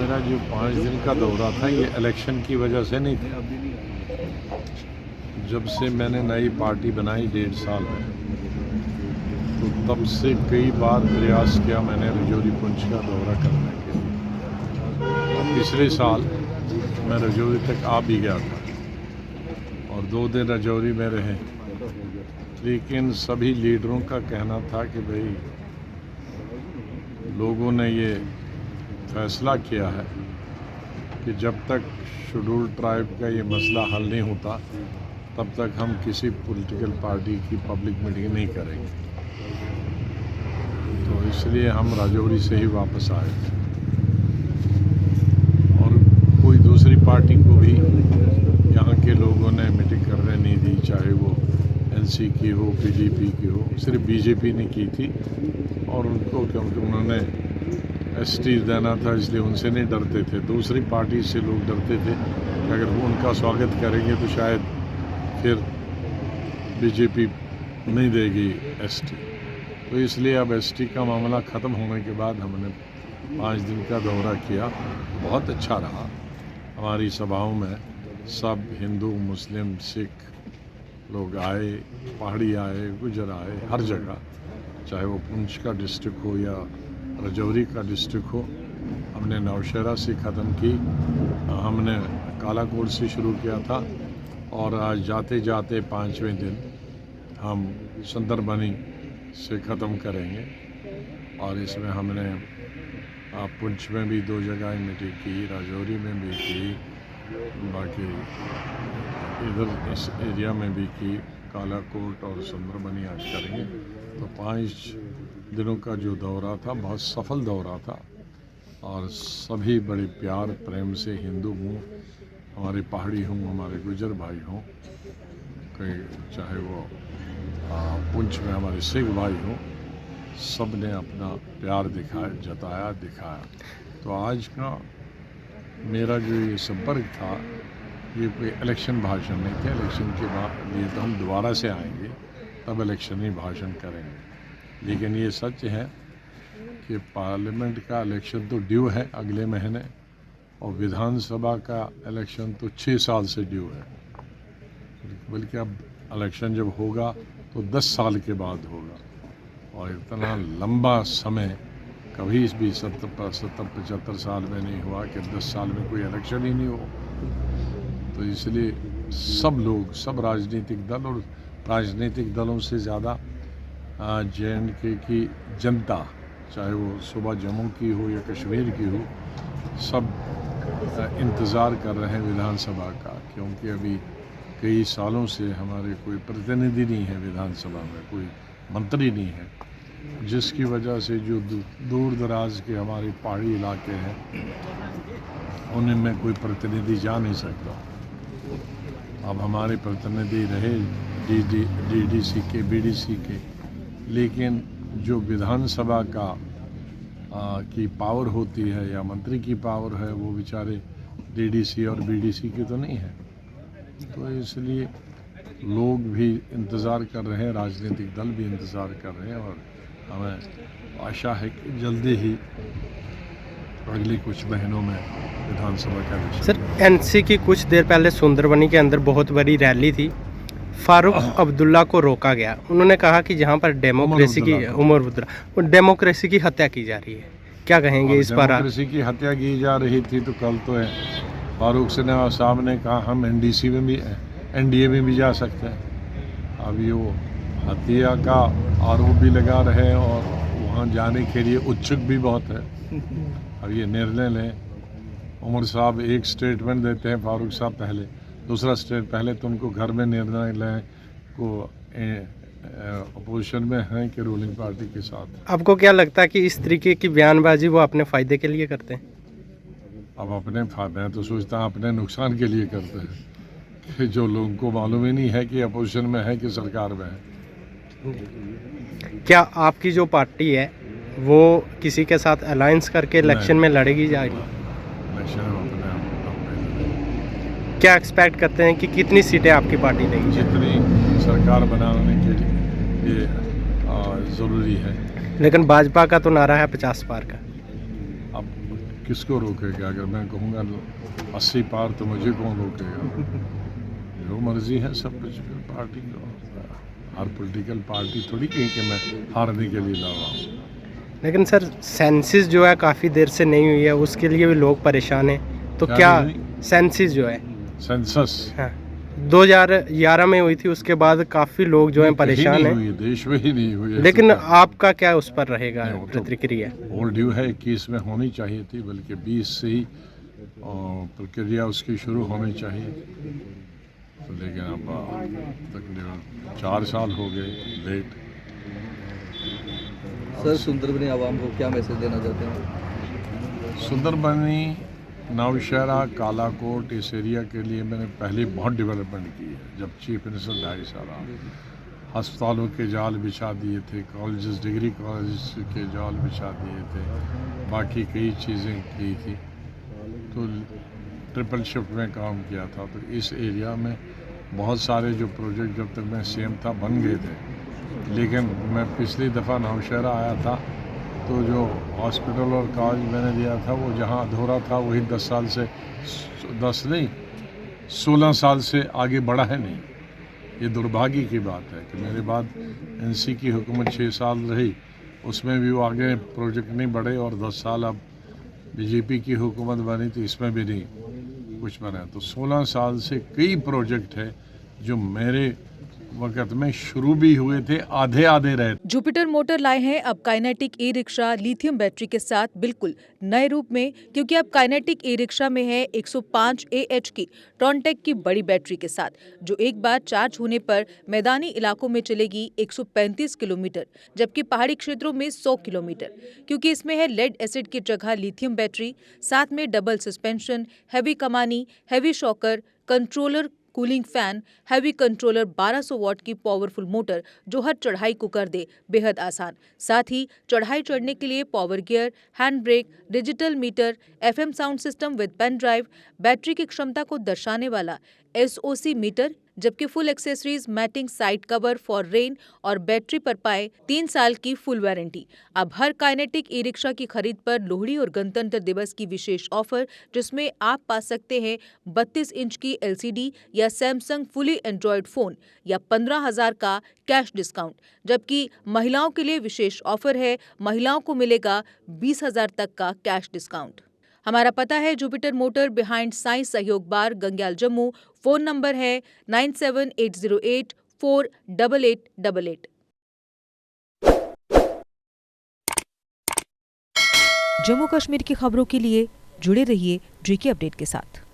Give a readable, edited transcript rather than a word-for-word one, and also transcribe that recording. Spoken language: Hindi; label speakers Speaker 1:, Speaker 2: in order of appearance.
Speaker 1: मेरा जो 5 दिन का दौरा था ये इलेक्शन की वजह से नहीं था। जब से मैंने नई पार्टी बनाई 1.5 साल में, तो तब से कई बार प्रयास किया मैंने रजौरी पुंछ का दौरा करने के लिए। पिछले साल मैं रजौरी तक आ भी गया था और 2 दिन रजौरी में रहे, लेकिन सभी लीडरों का कहना था कि भाई लोगों ने ये फैसला किया है कि जब तक शेड्यूल्ड ट्राइब का ये मसला हल नहीं होता तब तक हम किसी पॉलिटिकल पार्टी की पब्लिक मीटिंग नहीं करेंगे। तो इसलिए हम राजौरी से ही वापस आए और कोई दूसरी पार्टी को भी यहाँ के लोगों ने मीटिंग करने नहीं दी, चाहे वो एनसी की हो, पीडीपी की हो, सिर्फ बीजेपी ने की थी। और उनको क्योंकि उन्होंने एसटी देना था इसलिए उनसे नहीं डरते थे। दूसरी पार्टी से लोग डरते थे कि अगर वो उनका स्वागत करेंगे तो शायद फिर बीजेपी नहीं देगी एसटी। तो इसलिए अब एसटी का मामला ख़त्म होने के बाद हमने 5 दिन का दौरा किया। बहुत अच्छा रहा। हमारी सभाओं में सब हिंदू, मुस्लिम, सिख लोग आए, पहाड़ी आए, गुजर आए, हर जगह, चाहे वो पुंछ का डिस्ट्रिक्ट हो या रजौरी का डिस्ट्रिक्ट हो। हमने नौशहरा से ख़त्म की, हमने कालाकोट से शुरू किया था और आज जाते जाते 5वें दिन हम सुंदरबनी से ख़त्म करेंगे। और इसमें हमने पुंछ में भी 2 जगह मीटिंग की, राजौरी में भी की, बाकी इधर इस एरिया में भी की, कालाकोट और सुंदरबनी आज करेंगे। तो 5 दिनों का जो दौरा था बहुत सफल दौरा था और सभी बड़े प्यार प्रेम से, हिंदू हों, हमारे पहाड़ी हों, हमारे गुजर भाई हों, चाहे वो पुंछ में हमारे सिख भाई हों, सब ने अपना प्यार दिखाया। तो आज का मेरा जो ये संपर्क था ये कोई इलेक्शन भाषण नहीं था। इलेक्शन के बाद लिए तो हम दोबारा से आएंगे, तब इलेक्शन ही भाषण करेंगे। लेकिन ये सच है कि पार्लियामेंट का इलेक्शन तो ड्यू है अगले महीने और विधानसभा का इलेक्शन तो 6 साल से ड्यू है। बल्कि अब इलेक्शन जब होगा तो 10 साल के बाद होगा और इतना लंबा समय कभी भी 70-75 साल में नहीं हुआ कि 10 साल में कोई इलेक्शन ही नहीं हो। तो इसलिए सब लोग, सब राजनीतिक दल और राजनीतिक दलों से ज़्यादा JNK की जनता, चाहे वो सुबह जम्मू की हो या कश्मीर की हो, सब इंतज़ार कर रहे हैं विधानसभा का। क्योंकि अभी कई सालों से हमारे कोई प्रतिनिधि नहीं है विधानसभा में, कोई मंत्री नहीं है, जिसकी वजह से जो दूर दराज के हमारे पहाड़ी इलाके हैं उनमें कोई प्रतिनिधि जा नहीं सकता। अब हमारे प्रतिनिधि रहे DDC के, BDC के, लेकिन जो विधानसभा का की पावर होती है या मंत्री की पावर है वो बेचारे DDC और BDC की तो नहीं है। तो इसलिए लोग भी इंतज़ार कर रहे हैं, राजनीतिक दल भी इंतज़ार कर रहे हैं और हमें आशा है कि जल्दी ही अगले कुछ महीनों में विधानसभा का इलेक्शन।
Speaker 2: सर, NC की कुछ देर पहले सुंदरबनी के अंदर बहुत बड़ी रैली थी, फारूक अब्दुल्ला को रोका गया। उन्होंने कहा कि जहां पर डेमोक्रेसी की हत्या की जा रही है, क्या कहेंगे इस पर?
Speaker 1: डेमोक्रेसी की हत्या की जा रही थी तो कल तो फारूक साहब ने कहा हम NDC में भी, NDA में भी जा सकते हैं। अभी वो हत्या का आरोप भी लगा रहे हैं और वहाँ जाने के लिए उत्सुक भी बहुत है। अब ये निर्णय लें, उमर साहब एक स्टेटमेंट देते हैं, फारूक साहब पहले, दूसरा स्टेट पहले तो उनको घर में निर्णय लें को अपोजिशन में हैं कि रूलिंग पार्टी के साथ।
Speaker 2: आपको क्या लगता है कि इस तरीके की बयानबाजी वो अपने फ़ायदे के लिए करते हैं?
Speaker 1: अब अपने मैं तो सोचता हूँ अपने नुकसान के लिए करते हैं कि जो लोगों को मालूम ही नहीं है कि अपोजिशन में है कि सरकार में है।
Speaker 2: क्या आपकी जो पार्टी है वो किसी के साथ अलायंस करके इलेक्शन में लड़ेगी जाएगी?
Speaker 1: इलेक्शन में अपने
Speaker 2: क्या एक्सपेक्ट करते हैं कि कितनी सीटें आपकी पार्टी देगी?
Speaker 1: जितनी सरकार बनाने के लिए ज़रूरी है।
Speaker 2: लेकिन भाजपा का तो नारा है 50 पार का।
Speaker 1: अब किसको रोकेगा? अगर मैं कहूँगा 80 पार तो मुझे कौन रोकेगा? जो मर्जी है सब कुछ पार्टी को। हर पॉलिटिकल पार्टी थोड़ी कहीं कि मैं हारने के लिए ला रहा हूँ।
Speaker 2: लेकिन सर सेंसिस जो है काफ़ी देर से नहीं हुई है, उसके लिए भी लोग परेशान हैं। तो क्या सेंसिस जो है
Speaker 1: सेंसस
Speaker 2: हाँ 2011 में हुई थी, उसके बाद काफ़ी लोग जो हैं परेशान हैं।
Speaker 1: देश में ही नहीं हुई।
Speaker 2: लेकिन आपका क्या उस पर रहेगा प्रतिक्रिया?
Speaker 1: ओल्ड ड्यू है, 21 में होनी चाहिए थी, बल्कि 20 से ही प्रक्रिया उसकी शुरू होनी चाहिए। तो लेकिन अब तकरीबन 4 साल हो गए लेट।
Speaker 3: सर सुंदरबनी आवाम को क्या मैसेज देना चाहते हैं?
Speaker 1: सुंदरबनी, नौशहरा, कालाकोट इस एरिया के लिए मैंने पहले बहुत डेवलपमेंट की है। जब चीफ मिनिस्टर 2.5 साल अस्पतालों के जाल बिछा दिए थे, कॉलेजेस, डिग्री कॉलेज के जाल बिछा दिए थे, बाकी कई चीज़ें की थी। तो ट्रिपल शिफ्ट में काम किया था। तो इस एरिया में बहुत सारे जो प्रोजेक्ट जब तक मैं सीएम था बन गए थे। लेकिन मैं पिछली दफ़ा नौशहरा आया था तो जो हॉस्पिटल और कॉलेज मैंने दिया था वो जहां अधूरा था वही 16 साल से आगे बढ़ा है नहीं। ये दुर्भाग्य की बात है कि मेरे बाद एनसी की हुकूमत 6 साल रही, उसमें भी वो आगे प्रोजेक्ट नहीं बढ़े, और 10 साल अब बीजेपी की हुकूमत बनी तो इसमें भी नहीं कुछ बना। तो 16 साल से कई प्रोजेक्ट है जो मेरे वक्त में शुरू भी हुए थे, आधे रहे।
Speaker 4: जुपिटर मोटर लाए हैं अब kinetic e rickshaw lithium battery के साथ बिल्कुल नए रूप में, क्योंकि अब काइनेटिक ई रिक्शा में है 105 AH की ट्रॉनटेक की बड़ी बैटरी के साथ, जो एक बार चार्ज होने पर मैदानी इलाकों में चलेगी 135 किलोमीटर, जबकि पहाड़ी क्षेत्रों में 100 किलोमीटर। क्योंकि इसमें है लेड एसिड की जगह लिथियम बैटरी, साथ में डबल सस्पेंशन, हैवी कमानी, heavy shocker, controller, cooling fan, heavy controller, 1200 what की पावरफुल मोटर जो हर चढ़ाई को कर दे बेहद आसान। साथ ही चढ़ाई चढ़ने के लिए power gear, hand brake, digital meter, FM sound system with pen drive, battery की क्षमता को दर्शाने वाला SOC मीटर, जबकि full accessories, matting, side cover for rain और बैटरी पर पाए 3 साल की फुल वारंटी। अब हर काइनेटिक ई रिक्शा की खरीद पर लोहड़ी और गणतंत्र दिवस की विशेष ऑफर, जिसमें आप पा सकते हैं 32 इंच की LCD या सैमसंग फुली एंड्रॉयड फोन या 15,000 का कैश डिस्काउंट। जबकि महिलाओं के लिए विशेष ऑफर है, महिलाओं को मिलेगा 20,000 तक का कैश डिस्काउंट। हमारा पता है जुपिटर मोटर, बिहाइंड साई सहयोग बार, गंग्याल, जम्मू। फोन नंबर है 9780848888। जम्मू कश्मीर की खबरों के लिए जुड़े रहिए JK अपडेट के साथ।